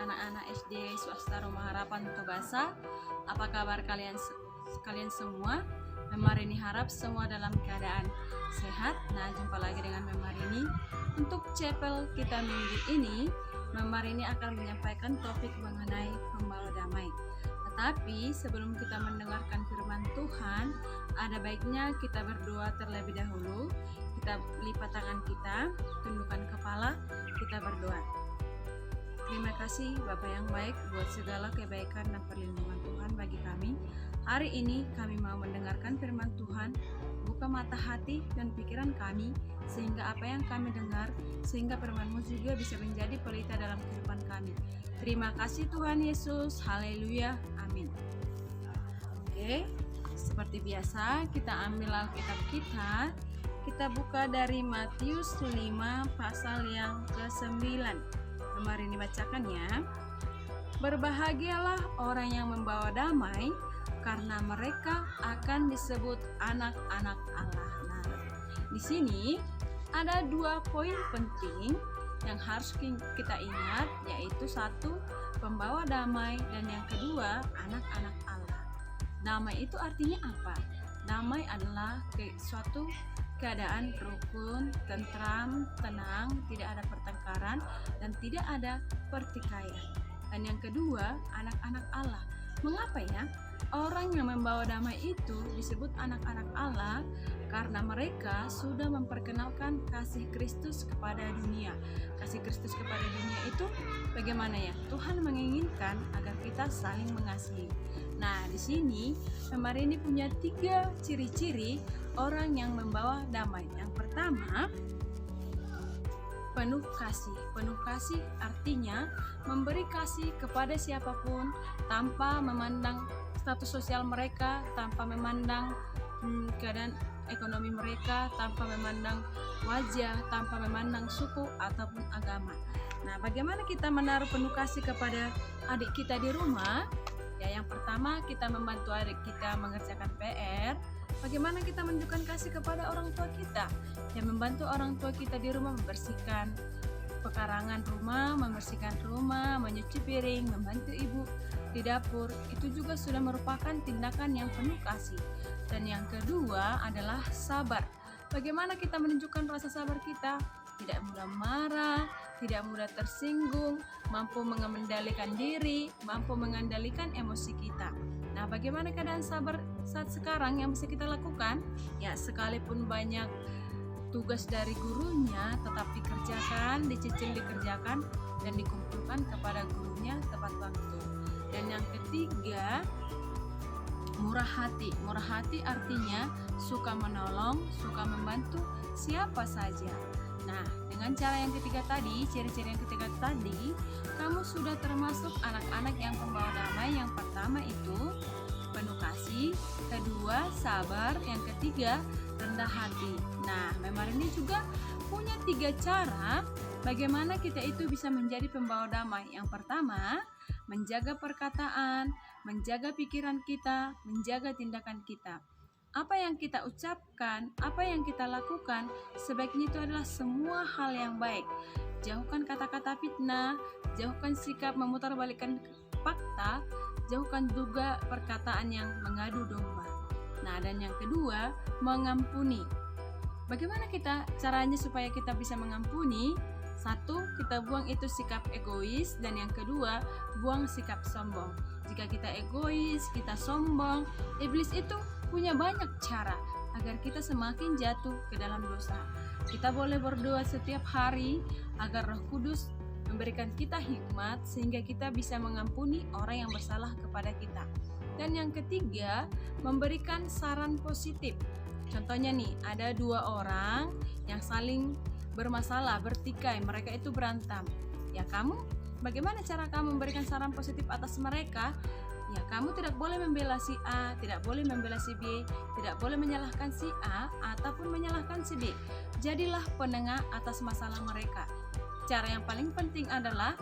anak-anak SD Swasta Rumah Harapan Tobasa. Apa kabar kalian semua? Memar ini harap semua dalam keadaan sehat. Nah, jumpa lagi dengan Memar ini. Untuk chapel kita minggu ini, Memar ini akan menyampaikan topik mengenai pembawa damai. Tetapi sebelum kita mendengarkan firman Tuhan, ada baiknya kita berdoa terlebih dahulu. Kita lipat tangan kita, tundukkan kepala, kita berdoa. Terima kasih Bapa yang baik buat segala kebaikan dan perlindungan Tuhan bagi kami. Hari ini kami mau mendengarkan firman Tuhan. Buka mata hati dan pikiran kami, sehingga apa yang kami dengar, sehingga firman-Mu juga bisa menjadi pelita dalam kehidupan kami. Terima kasih Tuhan Yesus. Haleluya. Amin. Oke, seperti biasa kita ambil Alkitab kita. Kita buka dari Matius 5 pasal yang ke-9. Kemarin dibacakan ya. Berbahagialah orang yang membawa damai, karena mereka akan disebut anak-anak Allah. Nah, di sini ada 2 poin penting yang harus kita ingat, yaitu 1, pembawa damai, dan yang kedua, anak-anak Allah. Damai itu artinya apa? Damai adalah suatu keadaan rukun, tentram, tenang, tidak ada pertengkaran, dan tidak ada pertikaian. Dan yang kedua, anak-anak Allah. Mengapa ya? Orang yang membawa damai itu disebut anak-anak Allah karena mereka sudah memperkenalkan kasih Kristus kepada dunia. Kasih Kristus kepada dunia itu bagaimana ya? Tuhan menginginkan agar kita saling mengasihi. Nah, di sini Memar ini punya 3 ciri-ciri orang yang membawa damai. Yang pertama, penuh kasih. Penuh kasih artinya memberi kasih kepada siapapun tanpa memandang status sosial mereka, tanpa memandang keadaan ekonomi mereka, tanpa memandang wajah, tanpa memandang suku ataupun agama. Nah, bagaimana kita menaruh penuh kasih kepada adik kita di rumah? Ya, yang pertama kita membantu adik kita mengerjakan PR. Bagaimana kita menunjukkan kasih kepada orang tua kita? Ya, membantu orang tua kita di rumah membersihkan pekarangan rumah, membersihkan rumah, menyuci piring, membantu ibu di dapur. Itu juga sudah merupakan tindakan yang penuh kasih. Dan yang kedua adalah sabar. Bagaimana kita menunjukkan rasa sabar kita? Tidak mudah marah, tidak mudah tersinggung, mampu mengendalikan diri, mampu mengendalikan emosi kita. Nah, bagaimana keadaan sabar saat sekarang yang bisa kita lakukan? Ya, sekalipun banyak tugas dari gurunya, tetap dikerjakan, dicicil dikerjakan, dan dikumpulkan kepada gurunya tepat waktu. Dan yang ketiga, murah hati. Murah hati artinya suka menolong, suka membantu siapa saja. Nah, dengan cara yang ketiga tadi, ciri-ciri yang ketiga tadi, kamu sudah termasuk anak-anak yang pembawa damai. Yang pertama itu penuh kasih, kedua sabar, yang ketiga rendah hati. Nah, Memar ini juga punya 3 cara bagaimana kita itu bisa menjadi pembawa damai. Yang pertama, menjaga perkataan, menjaga pikiran kita, menjaga tindakan kita. Apa yang kita ucapkan, apa yang kita lakukan, sebaiknya itu adalah semua hal yang baik. Jauhkan kata-kata fitnah, jauhkan sikap memutarbalikkan fakta, jauhkan juga perkataan yang mengadu domba. Nah, dan yang kedua, mengampuni. Bagaimana caranya supaya kita bisa mengampuni? 1, kita buang itu sikap egois, dan yang kedua, buang sikap sombong. Jika kita egois, kita sombong, iblis itu punya banyak cara agar kita semakin jatuh ke dalam dosa. Kita boleh berdoa setiap hari agar Roh Kudus memberikan kita hikmat sehingga kita bisa mengampuni orang yang bersalah kepada kita. Dan yang ketiga, memberikan saran positif. Contohnya nih, ada 2 orang yang saling bermasalah, bertikai, mereka itu berantem. Ya, bagaimana cara kamu memberikan saran positif atas mereka? Ya, kamu tidak boleh membela si A, tidak boleh membela si B, tidak boleh menyalahkan si A ataupun menyalahkan si B. Jadilah penengah atas masalah mereka. Cara yang paling penting adalah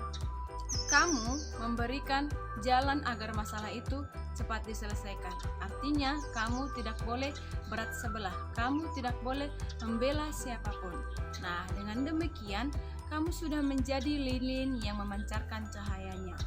kamu memberikan jalan agar masalah itu cepat diselesaikan. Artinya, kamu tidak boleh berat sebelah, kamu tidak boleh membela siapapun. Nah, dengan demikian kamu sudah menjadi lilin yang memancarkan cahayanya.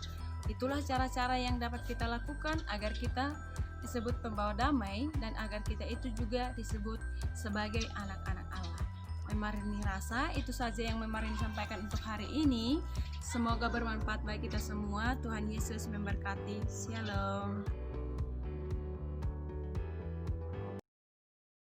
Itulah cara-cara yang dapat kita lakukan agar kita disebut pembawa damai dan agar kita itu juga disebut sebagai anak-anak Allah. Memarini rasa, itu saja yang Memarini sampaikan untuk hari ini. Semoga bermanfaat bagi kita semua. Tuhan Yesus memberkati. Shalom.